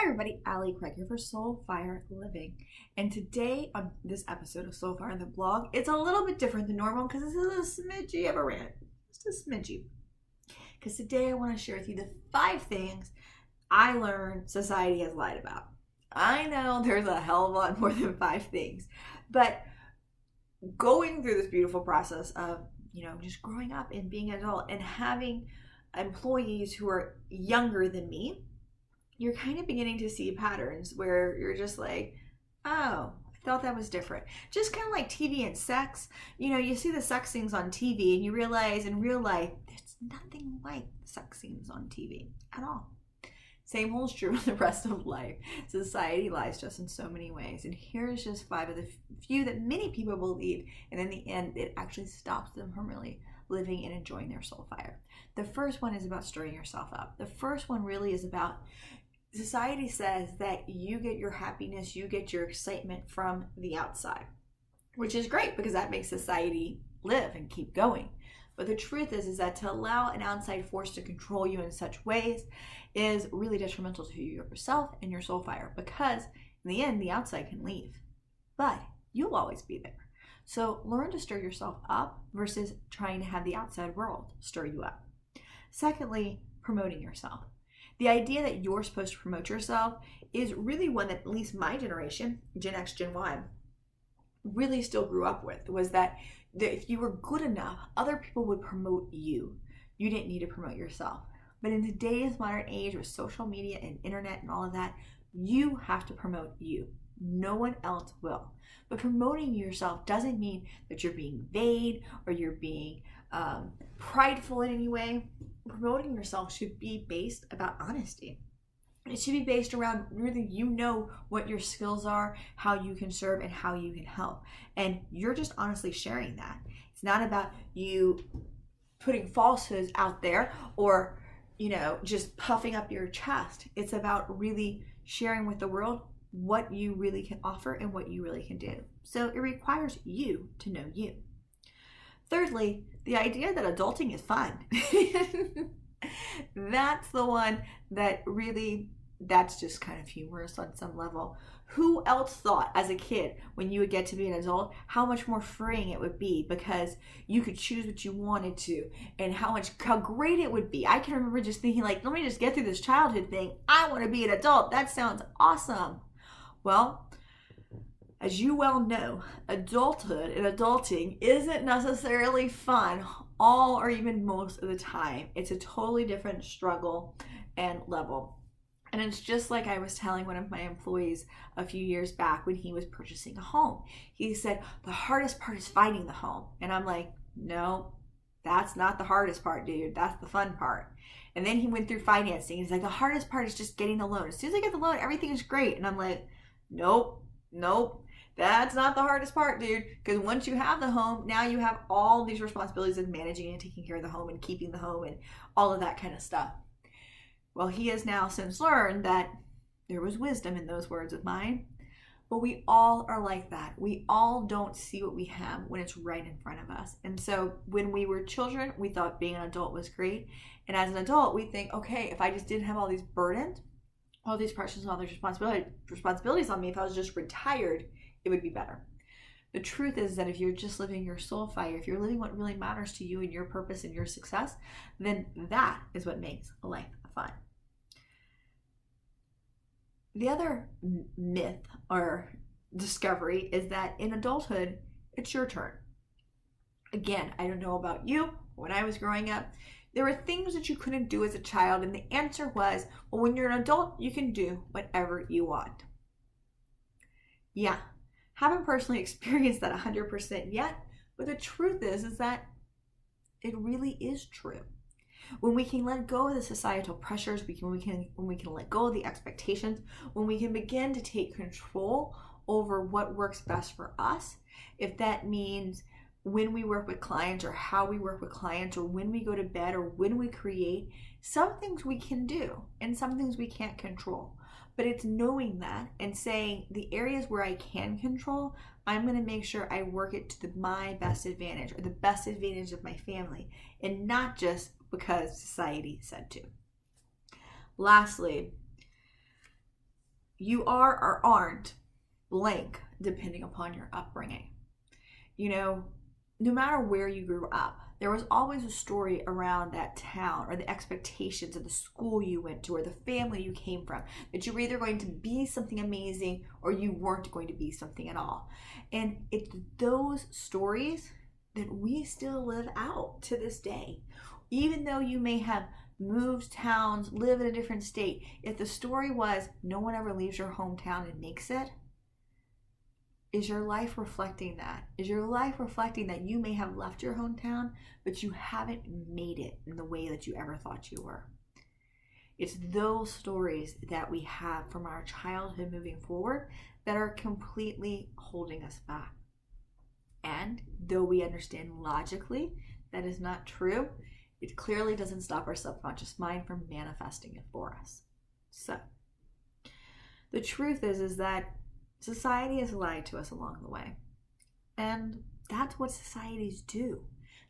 Hi everybody, Ali Craig here for Soulfire Living. And today on this episode of Soulfire the blog, it's a little bit different than normal because this is a smidgy of a rant. Just a smidgy. Because today I want to share with you the 5 things I learned society has lied about. I know there's a hell of a lot more than 5 things, but going through this beautiful process of, just growing up and being an adult and having employees who are younger than me, you're kind of beginning to see patterns where you're just like, oh, I thought that was different. Just kind of like TV and sex. You see the sex scenes on TV and you realize in real life, there's nothing like the sex scenes on TV at all. Same holds true in the rest of life. Society lies to us in so many ways. And here's just 5 of the few that many people believe. And in the end, it actually stops them from really living and enjoying their soul fire. The first one is about stirring yourself up. The first one really is about society says that you get your happiness, you get your excitement from the outside, which is great because that makes society live and keep going. But the truth is that to allow an outside force to control you in such ways is really detrimental to you yourself and your soul fire, because in the end, the outside can leave, but you'll always be there. So learn to stir yourself up versus trying to have the outside world stir you up. Secondly, promoting yourself. The idea that you're supposed to promote yourself is really one that at least my generation, Gen X, Gen Y, really still grew up with, was that if you were good enough, other people would promote you. You didn't need to promote yourself. But in today's modern age with social media and internet and all of that, you have to promote you. No one else will. But promoting yourself doesn't mean that you're being vain or you're being prideful in any way. Promoting yourself should be based about honesty. It should be based around really what your skills are, how you can serve, and how you can help. And you're just honestly sharing that. It's not about you putting falsehoods out there or, just puffing up your chest. It's about really sharing with the world what you really can offer and what you really can do. So it requires you to know you. Thirdly, the idea that adulting is fun. That's the one that really, that's just kind of humorous on some level. Who else thought as a kid when you would get to be an adult how much more freeing it would be because you could choose what you wanted to and how great it would be. I can remember just thinking like, let me just get through this childhood thing. I want to be an adult. That sounds awesome. Well, as you well know, adulthood and adulting isn't necessarily fun all or even most of the time. It's a totally different struggle and level. And it's just like I was telling one of my employees a few years back when he was purchasing a home. He said, the hardest part is finding the home. And I'm like, no, that's not the hardest part, dude. That's the fun part. And then he went through financing. He's like, the hardest part is just getting the loan. As soon as I get the loan, everything is great. And I'm like, nope. That's not the hardest part, dude. Because once you have the home, now you have all these responsibilities of managing and taking care of the home and keeping the home and all of that kind of stuff. Well, he has now since learned that there was wisdom in those words of mine. But we all are like that. We all don't see what we have when it's right in front of us. And so when we were children, we thought being an adult was great. And as an adult, we think, okay, if I just didn't have all these burdens, all these pressures and all these responsibilities on me, if I was just retired, it would be better. The truth is that if you're just living your soul fire, if you're living what really matters to you and your purpose and your success, then that is what makes a life fun. The other myth or discovery is that in adulthood, it's your turn. Again, I don't know about you. When I was growing up, there were things that you couldn't do as a child, and the answer was, well, when you're an adult, you can do whatever you want. Yeah, haven't personally experienced that 100% yet, but the truth is that it really is true. When we can let go of the societal pressures, when we can let go of the expectations, when we can begin to take control over what works best for us, if that means when we work with clients or how we work with clients or when we go to bed or when we create, some things we can do and some things we can't control. But it's knowing that and saying the areas where I can control, I'm going to make sure I work it to my best advantage or the best advantage of my family and not just because society said to. Lastly, You are or aren't blank depending upon your upbringing. You know, no matter where you grew up, there was always a story around that town or the expectations of the school you went to or the family you came from, that you were either going to be something amazing or you weren't going to be something at all. And it's those stories that we still live out to this day. Even though you may have moved towns, live in a different state, if the story was no one ever leaves your hometown and makes it, is your life reflecting that? Is your life reflecting that you may have left your hometown, but you haven't made it in the way that you ever thought you were? It's those stories that we have from our childhood moving forward that are completely holding us back. And though we understand logically that is not true, it clearly doesn't stop our subconscious mind from manifesting it for us. So, the truth is that society has lied to us along the way. And that's what societies do.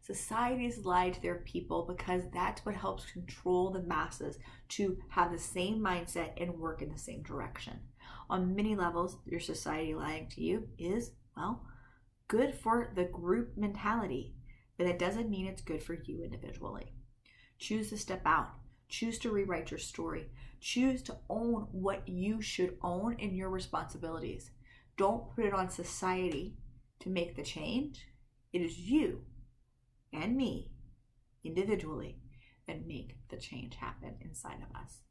Societies lie to their people because that's what helps control the masses to have the same mindset and work in the same direction. On many levels, your society lying to you is, well, good for the group mentality, but it doesn't mean it's good for you individually. Choose to step out. Choose to rewrite your story. Choose to own what you should own in your responsibilities. Don't put it on society to make the change. It is you and me individually that make the change happen inside of us.